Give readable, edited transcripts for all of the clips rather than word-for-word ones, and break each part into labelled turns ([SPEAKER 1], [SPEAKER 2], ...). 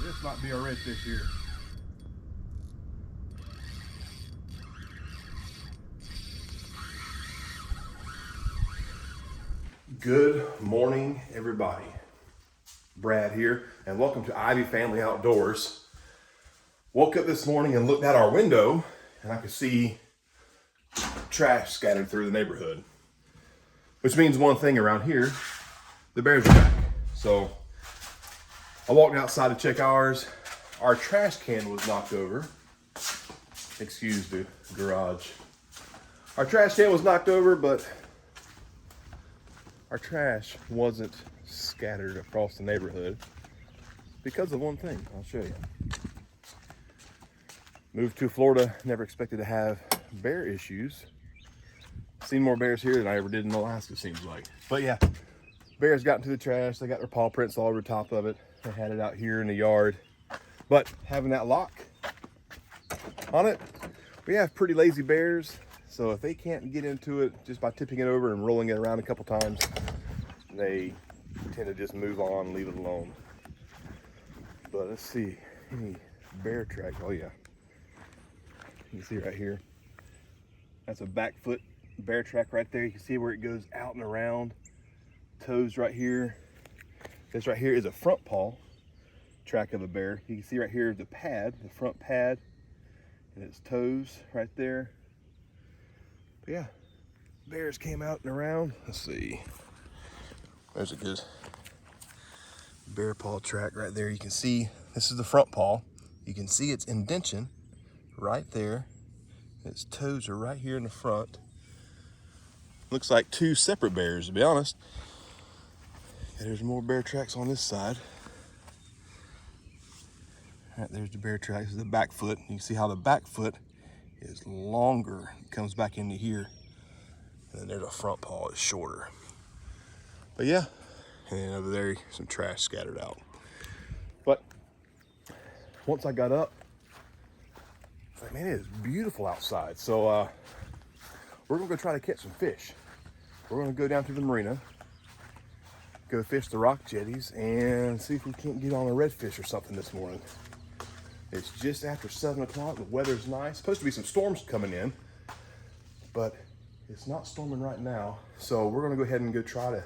[SPEAKER 1] This might be our redfish here. Good morning, everybody. Brad here, and welcome to Ivy Family Outdoors. Woke up this morning and looked out our window, and I could see trash scattered through the neighborhood. Which means one thing around here, the bears are back. So I walked outside to check ours. Our trash can was knocked over. Excuse the garage. Our trash can was knocked over, but our trash wasn't scattered across the neighborhood because of one thing. I'll show you. Moved to Florida, never expected to have bear issues. Seen more bears here than I ever did in Alaska, seems like. But yeah, bears got into the trash. They got their paw prints all over the top of it. They had it out here in the yard. But having that lock on it, we have pretty lazy bears. So if they can't get into it just by tipping it over and rolling it around a couple times, they tend to just move on and leave it alone. But let's see, any bear tracks? Oh yeah, you can see right here. That's a back foot bear track right there. You can see where it goes out and around. Toes right here. This right here is a front paw track of a bear. You can see right here the pad, the front pad, and its toes right there. But yeah, bears came out and around. Let's see. There's a good bear paw track right there. You can see this is the front paw. You can see its indentation right there. Its toes are right here in the front. Looks like two separate bears, to be honest. There's more bear tracks on this side. All right, there's the bear tracks. This is the back foot. You can see how the back foot is longer. It comes back into here. And then there's a front paw, it's shorter. But yeah, and then over there, some trash scattered out. But once I got up, I was like, man, it is beautiful outside. So we're gonna go try to catch some fish. We're gonna go down to the marina, go fish the rock jetties, and see if we can't get on a redfish or something this morning. It's just after 7 o'clock, the weather's nice. Supposed to be some storms coming in, but it's not storming right now. So we're gonna go ahead and go try to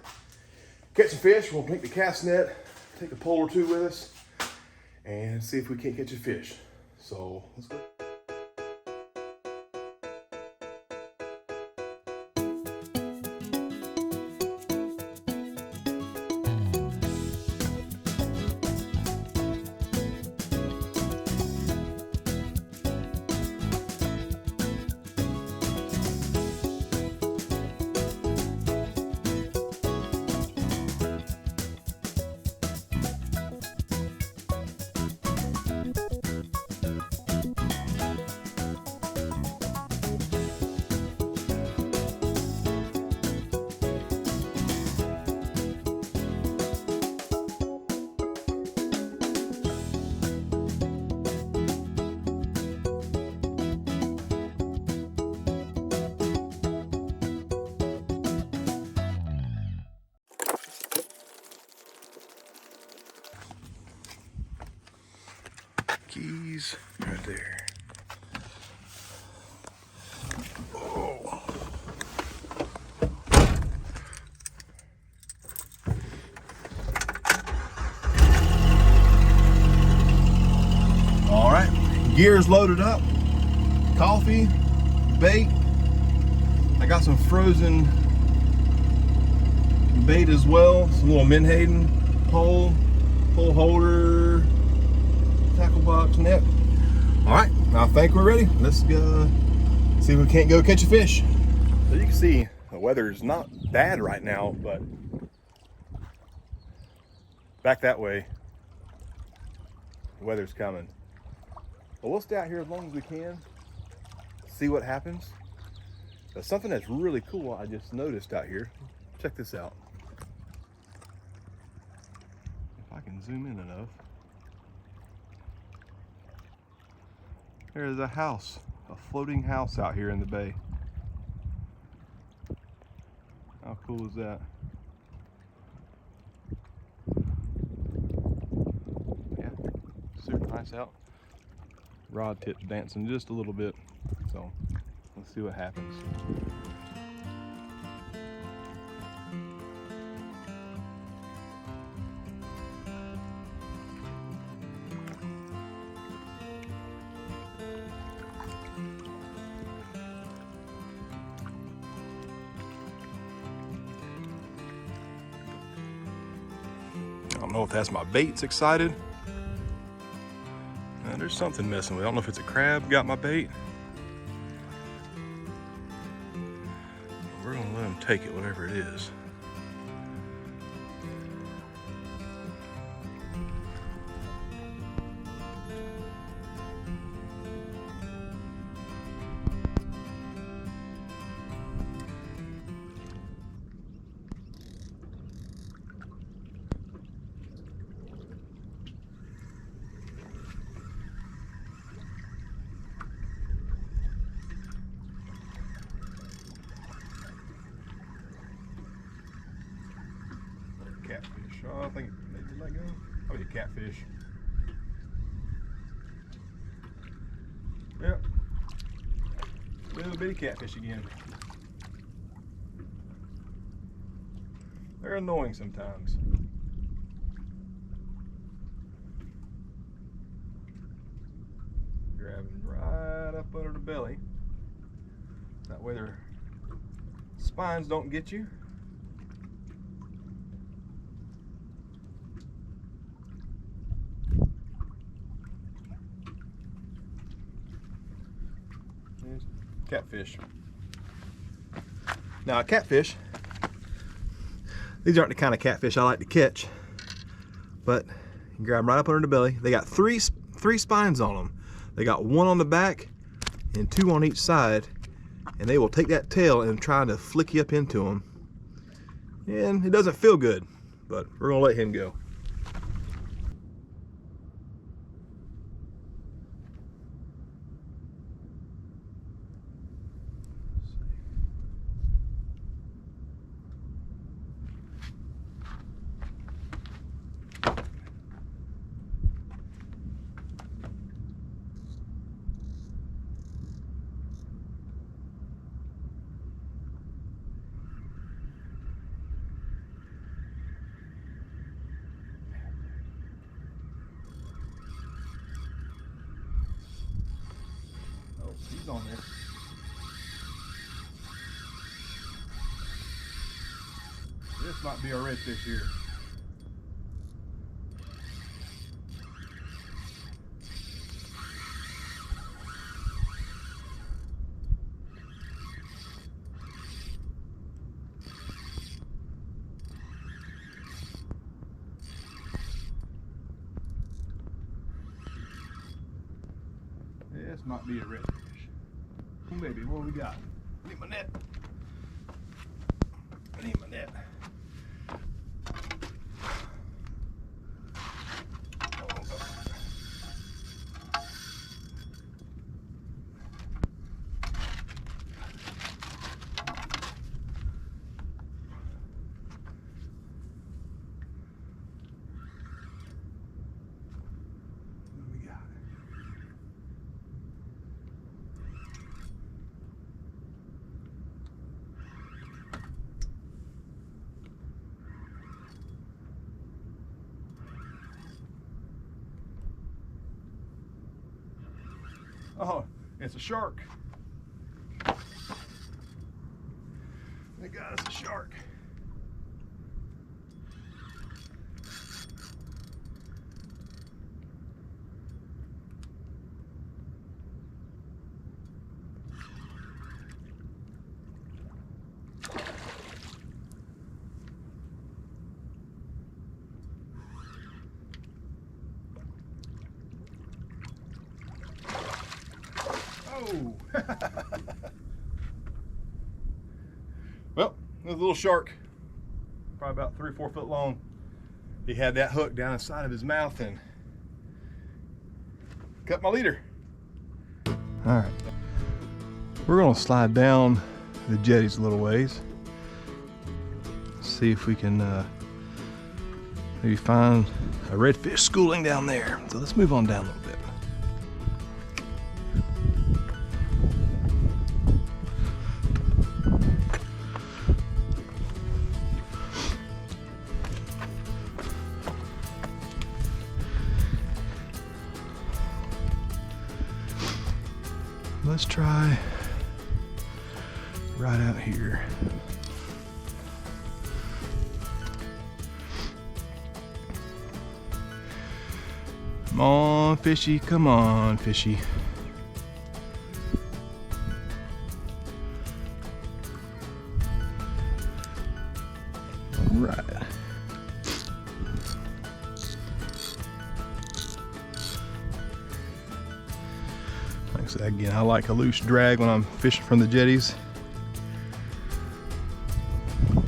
[SPEAKER 1] catch some fish. We'll take the cast net, take a pole or two with us, and see if we can't catch a fish. So let's go. Keys right there. Oh. All right, gear's loaded up. Coffee, bait. I got some frozen bait as well. Some little menhaden pole holder, tackle box, net. All right, I think we're ready. Let's go see if we can't go catch a fish. So you can see the weather is not bad right now, but back that way, the weather's coming. But we'll stay out here as long as we can, see what happens. But something that's really cool I just noticed out here. Check this out. If I can zoom in enough. There's a house, a floating house out here in the bay. How cool is that? Yeah, super nice out. Rod tip's dancing just a little bit, so let's see what happens. I don't know if that's my bait's excited. There's something messing with it. I don't know if it's a crab got my bait. We're gonna let him take it, whatever it is. Catfish. Oh, I think maybe let go. Oh, yeah, catfish. Yep. Little bitty catfish again. They're annoying sometimes. Grab them right up under the belly. That way their spines don't get you. Catfish. Now a catfish, these aren't the kind of catfish I like to catch, but you can grab them right up under the belly. They got three spines on them. They got one on the back and two on each side, and they will take that tail and try to flick you up into them. And it doesn't feel good, but we're gonna let him go. He's on there. This might be our redfish here. This might be a redfish. Maybe. What we got? I need my net. I need my net. Oh, it's a shark. They got us a shark. Oh. Well, there's a little shark, probably about 3 or 4 foot long. He had that hook down the side of his mouth and cut my leader. All right, we're gonna slide down the jetties a little ways. See if we can maybe find a redfish schooling down there. So let's move on down a little bit. Let's try right out here. Come on, fishy, come on, fishy. All right. Like I said, again, I like a loose drag when I'm fishing from the jetties. Or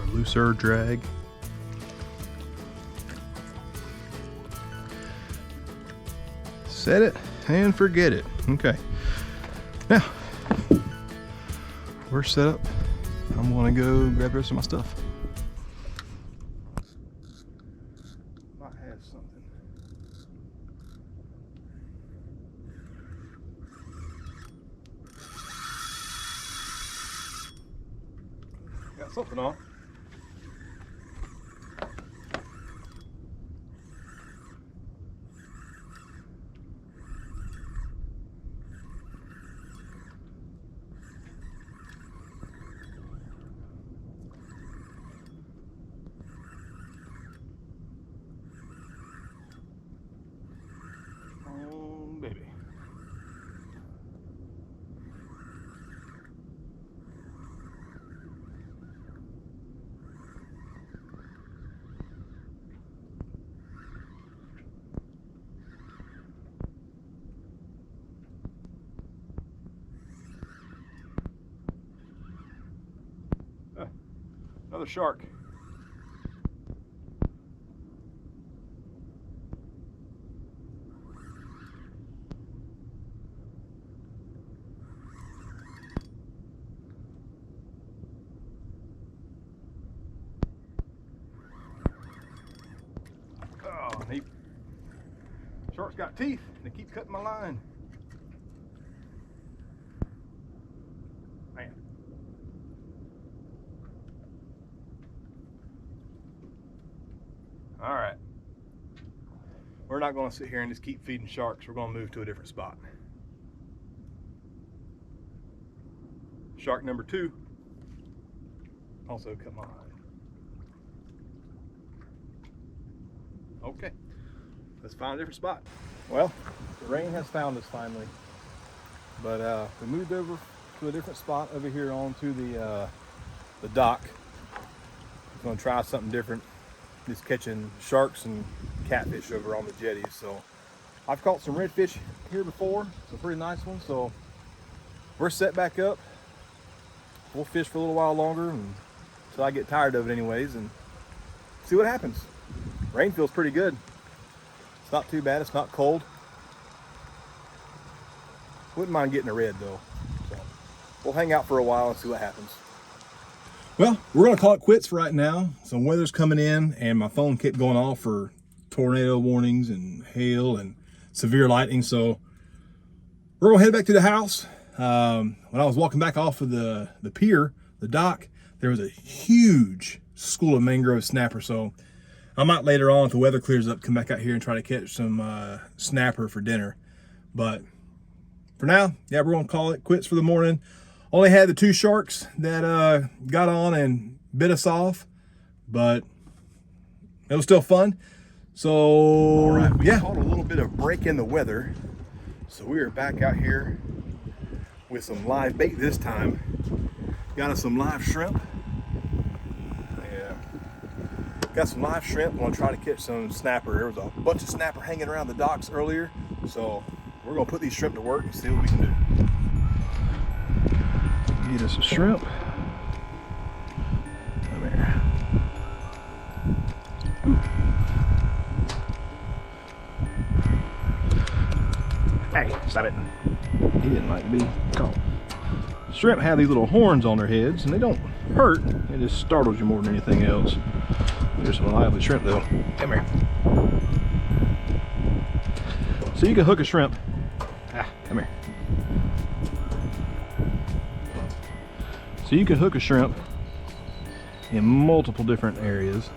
[SPEAKER 1] a looser drag. Set it and forget it. Okay. Now, we're set up. I'm gonna go grab the rest of my stuff. Might have something. Got something on. Baby. Another shark. Shark's got teeth, and they keep cutting my line. Man. All right. We're not going to sit here and just keep feeding sharks. We're going to move to a different spot. Shark number 2 also cut my line. Okay. Let's find a different spot. Well, the rain has found us finally, but we moved over to a different spot over here onto the dock. I'm going to try something different. Just catching sharks and catfish over on the jetties. So I've caught some redfish here before, some pretty nice ones. So we're set back up. We'll fish for a little while longer until I get tired of it anyways, and see what happens. Rain feels pretty good. It's not too bad, it's not cold. Wouldn't mind getting a red though. So we'll hang out for a while and see what happens. Well, we're gonna call it quits for right now. Some weather's coming in and my phone kept going off for tornado warnings and hail and severe lightning. So we're gonna head back to the house. When I was walking back off of the pier, the dock, there was a huge school of mangrove snapper. So I might later on, if the weather clears up, come back out here and try to catch some snapper for dinner. But for now, yeah, we're gonna call it quits for the morning. Only had the 2 sharks that got on and bit us off, but it was still fun. So, all right, we caught a little bit of break in the weather. So we are back out here with some live bait this time. Got us some live shrimp. Got some live shrimp. I'm gonna try to catch some snapper. There was a bunch of snapper hanging around the docks earlier, so we're gonna put these shrimp to work and see what we can do. Get us a shrimp. Come here. Hey, stop it. He didn't like to be caught. Shrimp have these little horns on their heads, and they don't hurt. It just startles you more than anything else.
[SPEAKER 2] Here's some lively shrimp though. Come here. So you can hook a shrimp. Come here. So you can hook a shrimp in multiple different areas.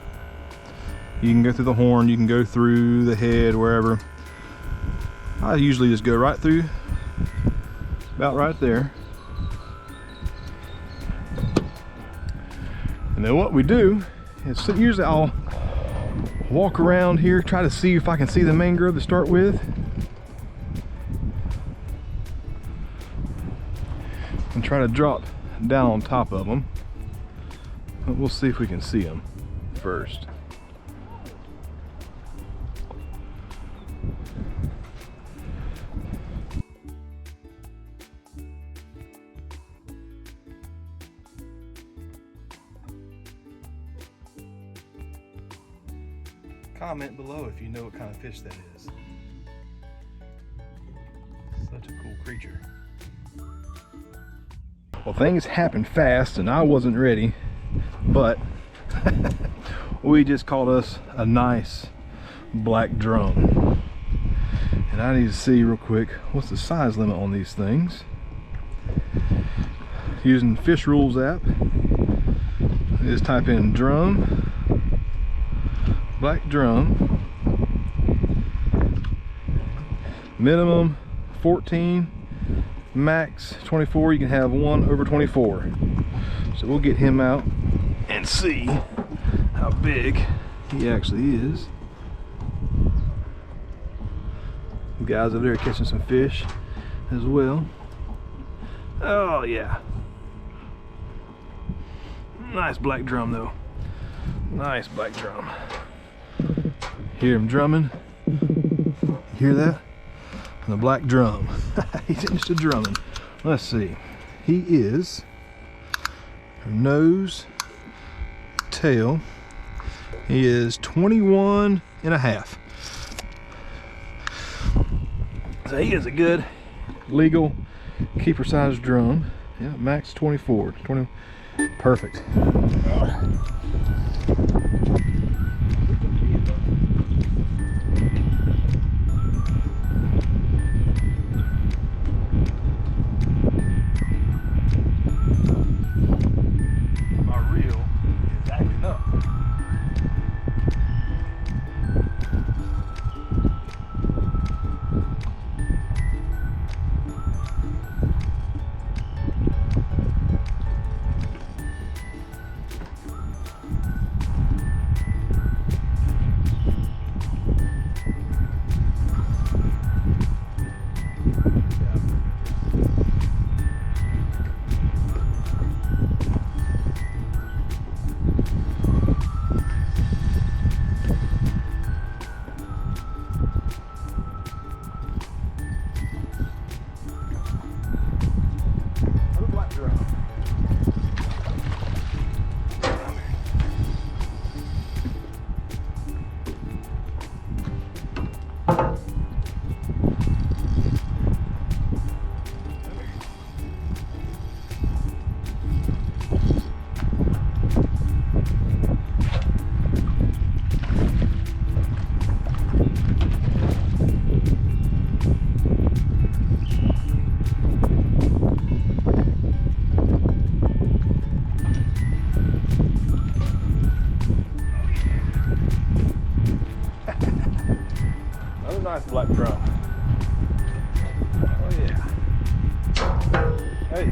[SPEAKER 2] You can go through the horn, you can go through the head, wherever. I usually just go right through, about right there. And then what we do is usually I'll walk around here, try to see if I can see the mangrove to start with. And try to drop down on top of them. But we'll see if we can see them first. Comment below if you know what kind of fish that is. Such a cool creature. Well, things happened fast and I wasn't ready, but we just caught us a nice black drum. And I need to see real quick, what's the size limit on these things? Using Fish Rules app, just type in drum, black drum, minimum 14, max 24. You can have one over 24. So we'll get him out and see how big he actually is. The guys over there are catching some fish as well. Oh yeah, nice black drum though. Nice black drum. Hear him drumming. Hear that? And the black drum. He's just a drumming. Let's see. He is nose, tail. He is 21 and a half. So he is a good legal keeper size drum. Yeah, max 24. 20. Perfect. Nice black drum. Oh yeah. Hey,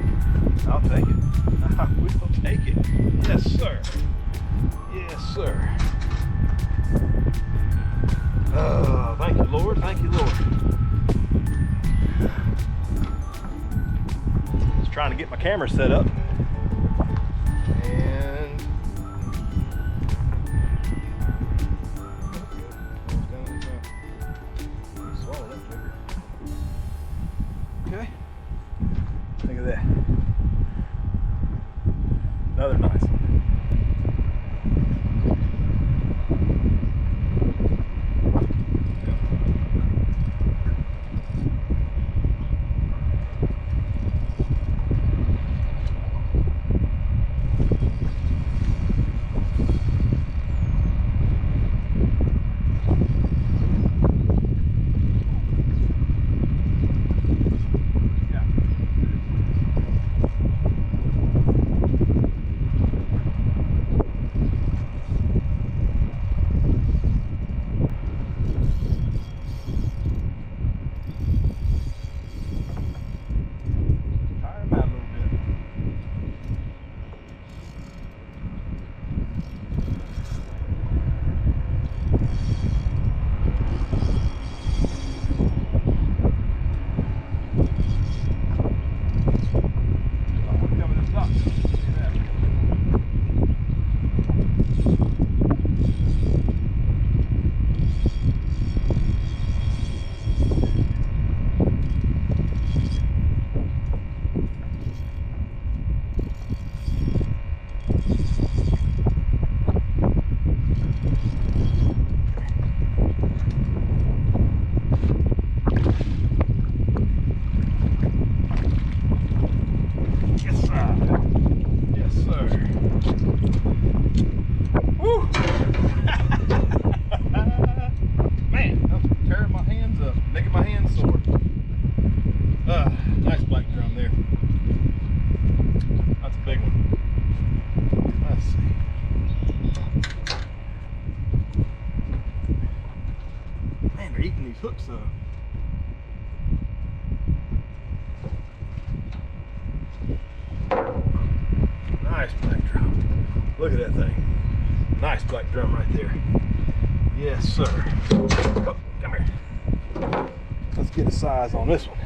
[SPEAKER 2] I'll take it. I will take it. Yes, sir. Yes, sir. Oh, thank you, Lord. Thank you, Lord. Just trying to get my camera set up. And okay, look at that. Another nice one. Nice black drum. Look at that thing. Nice black drum right there. Yes, sir. Oh, come here. Let's get a size on this one.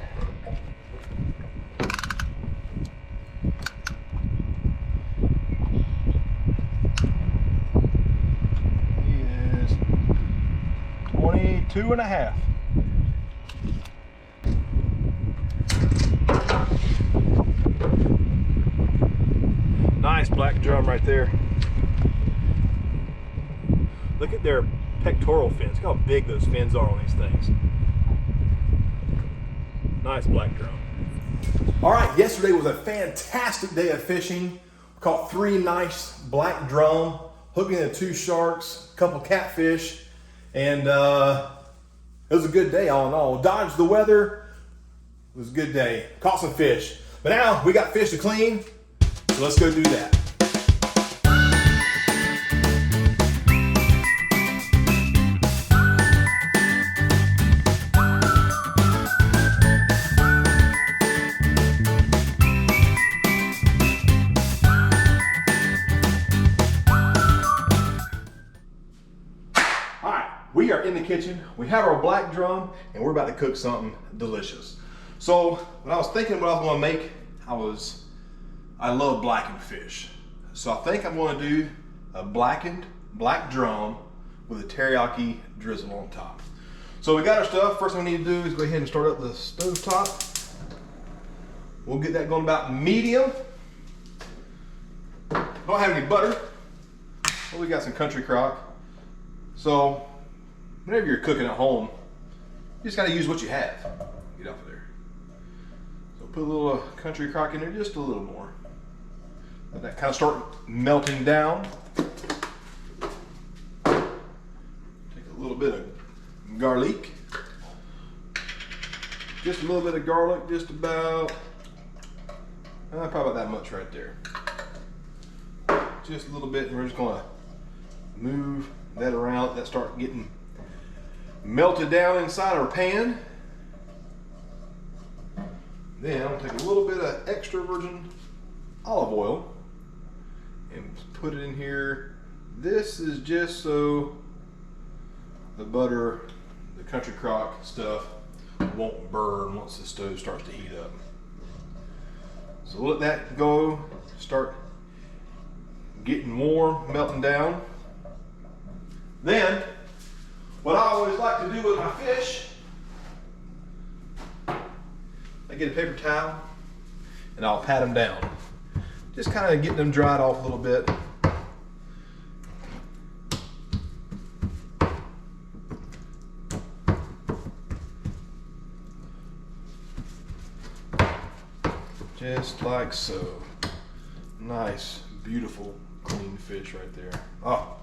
[SPEAKER 2] He is 22 and a half. Nice black drum right there. Look at their pectoral fins. Look how big those fins are on these things. Nice black drum.
[SPEAKER 1] All right, yesterday was a fantastic day of fishing. Caught 3 nice black drum, hooked into 2 sharks, a couple catfish, and it was a good day all in all. Dodged the weather. It was a good day. Caught some fish. But now we got fish to clean, so let's go do that. We are in the kitchen, we have our black drum, and we're about to cook something delicious. So, when I was thinking what I was gonna make, I love blackened fish. So I think I'm gonna do a blackened black drum with a teriyaki drizzle on top. So we got our stuff. First thing we need to do is go ahead and start up the stove top. We'll get that going about medium. Don't have any butter, but we got some country crock. So, whenever you're cooking at home, you just gotta use what you have. Get off of there. So put a little country crock in there, just a little more. Let that kind of start melting down. Take a little bit of garlic. Just a little bit of garlic, just about, probably about that much right there. Just a little bit, and we're just gonna move that around, let that start getting melted down inside our pan. Then I'm gonna take a little bit of extra virgin olive oil and put it in here. This is just so the butter, the country crock stuff won't burn once the stove starts to heat up. So we'll let that go, start getting warm, melting down. Then, what I always like to do with my fish, I get a paper towel and I'll pat them down. Just kind of getting them dried off a little bit. Just like so. Nice, beautiful, clean fish right there. Oh,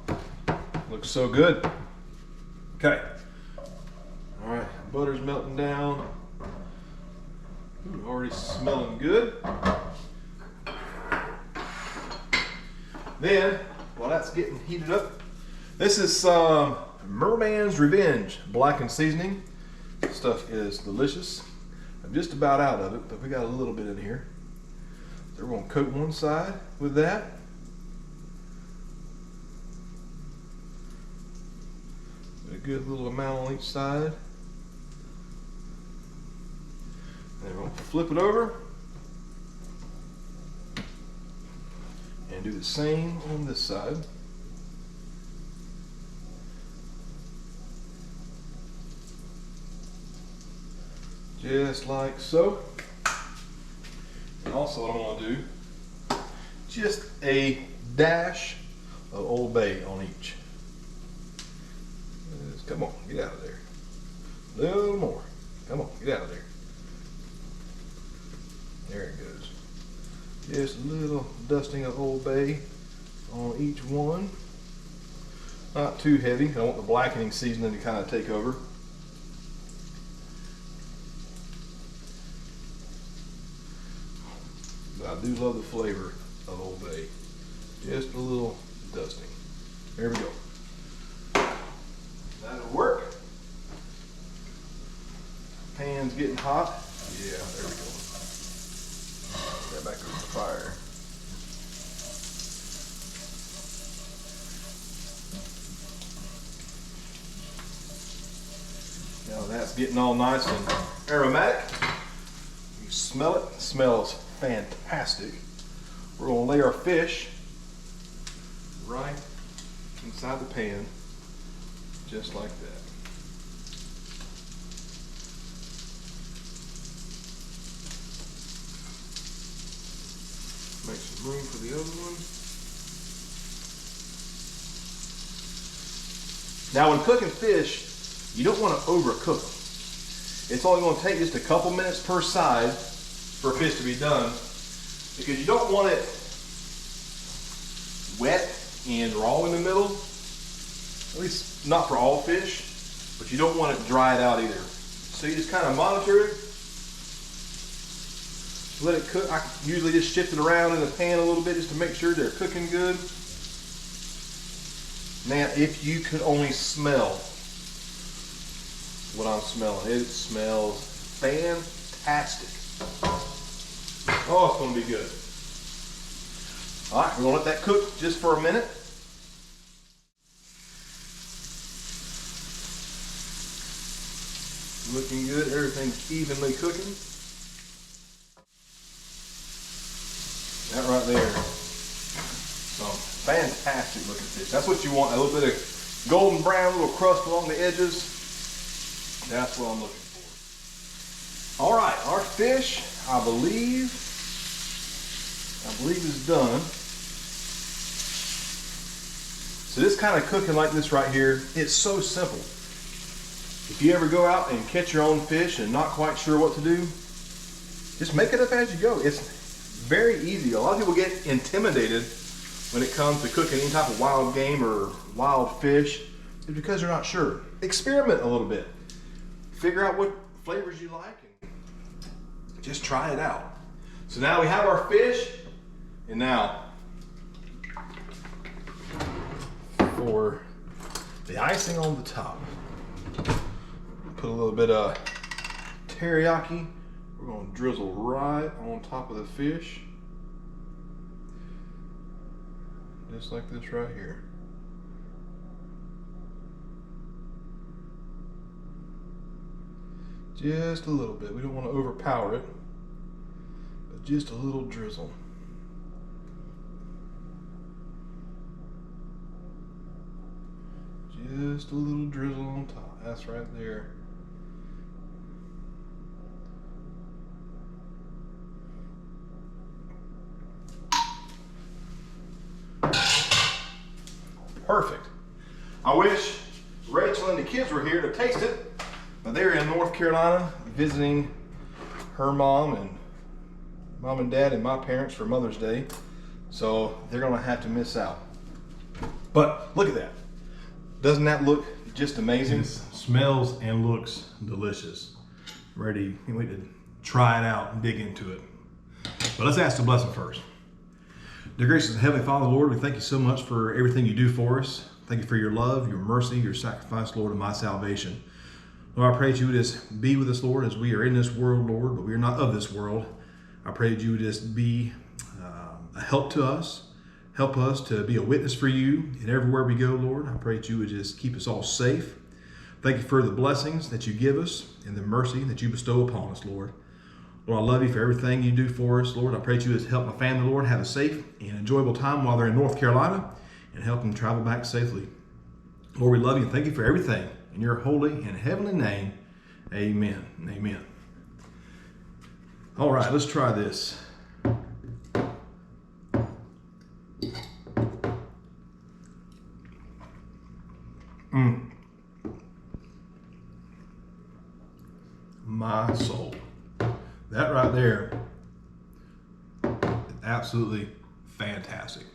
[SPEAKER 1] looks so good. Okay. All right, butter's melting down. Ooh, already smelling good. Then, while that's getting heated up, this is some Merman's Revenge blackened seasoning. This stuff is delicious. I'm just about out of it, but we got a little bit in here. So we're gonna coat one side with that. A good little amount on each side. And we're going to flip it over and do the same on this side. Just like so. And also what I'm going to do, just a dash of Old Bay on each. Come on, get out of there. A little more. Come on, get out of there. There it goes. Just a little dusting of Old Bay on each one. Not too heavy. I want the blackening seasoning to kind of take over. But I do love the flavor of Old Bay. Just a little dusting. There we go. That'll work.
[SPEAKER 2] Pan's getting hot. Yeah, there we go. Get that back over the fire. Now that's getting all nice and aromatic. You smell it. It smells fantastic. We're gonna lay our fish right inside the pan, just like that. Make some room for the other one. Now when cooking fish, you don't want to overcook them. It's only going to take just a couple minutes per side for a fish to be done, because you don't want it wet and raw in the middle. At least not for all fish, but you don't want it dried out either. So you just kind of monitor it, let it cook. I usually just shift it around in the pan a little bit just to make sure they're cooking good. Man, if you could only smell what I'm smelling, it smells fantastic. Oh, it's going to be good. All right, we're going to let that cook just for a minute. Looking good, everything's evenly cooking. That right there, some fantastic looking fish. That's what you want, a little bit of golden brown, little crust along the edges. That's what I'm looking for. All right, our fish, I believe is done. So this kind of cooking like this right here, it's so simple. If you ever go out and catch your own fish and not quite sure what to do, just make it up as you go. It's very easy. A lot of people get intimidated when it comes to cooking any type of wild game or wild fish. It's because they're not sure. Experiment a little bit. Figure out what flavors you like and just try it out. So now we have our fish, and now for the icing on the top, put a little bit of teriyaki. We're going to drizzle right on top of the fish, just like this right here. Just a little bit. We don't want to overpower it, but just a little drizzle. Just a little drizzle on top. That's right there. Perfect. I wish Rachel and the kids were here to taste it, but they're in North Carolina visiting her mom and dad and my parents for Mother's Day, so they're gonna have to miss out. But look at that. Doesn't that look just amazing? It smells and looks delicious. Ready, can't wait to try it out and dig into it. But let's ask the blessing first. Dear gracious and Heavenly Father, Lord, we thank you so much for everything you do for us. Thank you for your love, your mercy, your sacrifice, Lord, and my salvation. Lord, I pray that you would just be with us, Lord, as we are in this world, Lord, but we are not of this world. I pray that you would just be a help to us. Help us to be a witness for you and everywhere we go, Lord. I pray that you would just keep us all safe. Thank you for the blessings that you give us and the mercy that you bestow upon us, Lord. Lord, I love you for everything you do for us, Lord. I pray that you would help my family, Lord, have a safe and enjoyable time while they're in North Carolina and help them travel back safely. Lord, we love you and thank you for everything. In your holy and heavenly name, amen and amen. All right, let's try this. My soul. That right there is absolutely fantastic.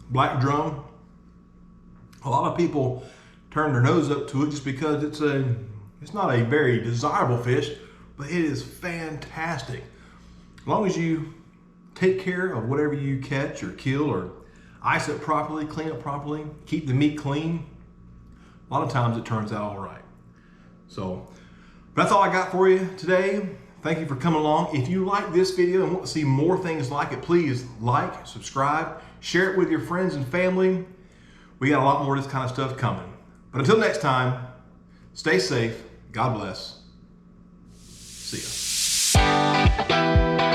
[SPEAKER 2] Black drum. A lot of people turn their nose up to it just because it's not a very desirable fish, but it is fantastic. As long as you take care of whatever you catch or kill or ice it properly, clean it properly, keep the meat clean. As a lot of times it turns out all right. So that's all I got for you today. Thank you for coming along. If you like this video and want to see more things like it, please like, subscribe, share it with your friends and family. We got a lot more of this kind of stuff coming. But until next time, stay safe. God bless. See ya.